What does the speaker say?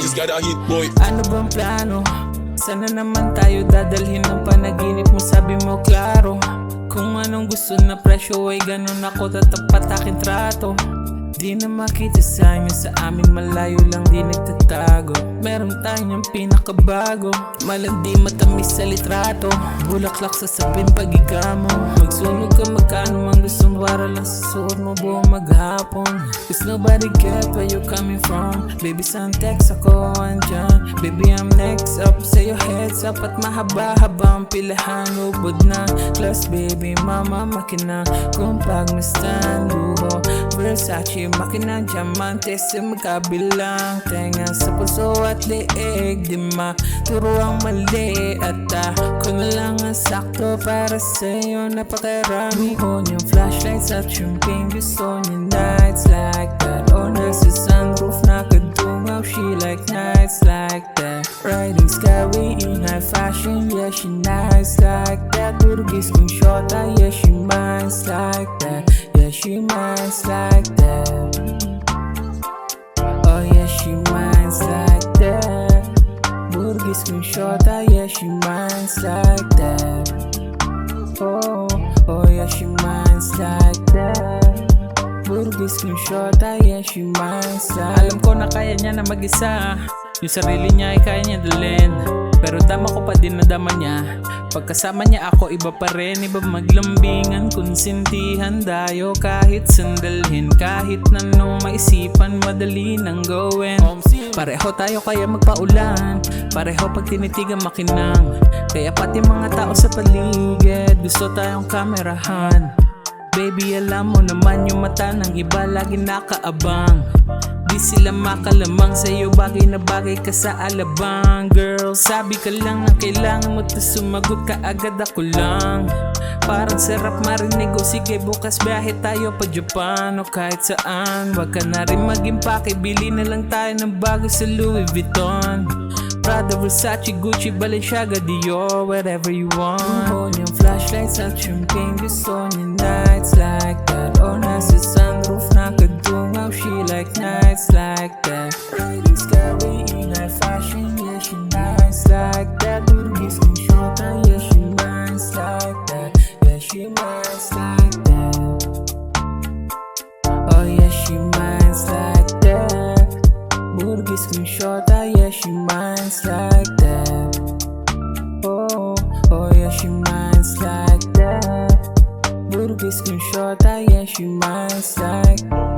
just got a hit boy. Ano bang plano? Sana naman tayo dadalhin ng panaginip mo, sabi mo klaro. Kung anong gusto na presyo ay ganun ako tatapat aking trato. Di na makita sa inyo, sa amin malayo lang di nagtatago. Meron tayong pinakabago, malandi matamis sa litrato. Bulaklak sa sapin pag-iga mo, magsunog ka magkano mang gusto mo para lang sa suot mo buong maghapon. Cause nobody get where you coming from. Baby saan text ako andyan. Baby I'm next up, sa'yo heads up. At mahaba-haba ang pilahan, ubod na class baby mama makina. Kung pag na-stand luho Versace makina, diamante sa magkabilang tenga. Sa puso at leeg, di maturo ang mali. At ako na lang ang sakto para sa'yo, napakarami. On yung flashlights at yung pink, gusto niya nights like that. On nasa sunroof, nakadungaw, she like nights like that. Riding skyway in high fashion, yeah she nice like that. Turgis kong shota, yeah she minds like that. Yeah she minds like that. Oh yeah she minds like that. Burgis kong shota, yeah she minds like that. Oh yeah she minds like that. Burgis kong shota, yeah she minds like that. Alam ko na kaya niya na mag-isa, yung sarili niya ay kaya niya dalhin. Pero dama ko pa din na dama niya. Pagkasama niya ako iba pa rin, iba maglambingan, konsintihan dayo kahit sandalhin. Kahit na nung maisipan, madali nang gawin. Pareho tayo kaya magpaulan, pareho pag tinitigan makinang. Kaya pati mga tao sa paligid gusto tayong kamerahan. Baby alam mo naman yung mata ng iba lagi nakaabang. Di sila makalamang sa'yo, bagay na bagay ka sa alabang. Girl, sabi ka lang ang kailangan mo, tas sumagot ka agad, ako lang. Parang sarap marinig, o sige bukas biyahe tayo pa Japan o kahit saan. Wag ka na rin mag-impake, bili na lang tayo ng bago sa Louis Vuitton, Prada, Versace, Gucci, Balenciaga, Dior, wherever you want. On yung flashlights at yung pink, gusto niya nights like that. O nasa sunroof, nakadungaw, she like nights like that. Riding skyway in high fashion, yeah she nice like that. Turgis kong shota, yeah she minds like that. Yeah she minds like that. Oh yeah she minds like that. Burgis kong shota, yeah she minds like that. Oh yeah she minds like that. Burgis kong shota, yeah she minds like that.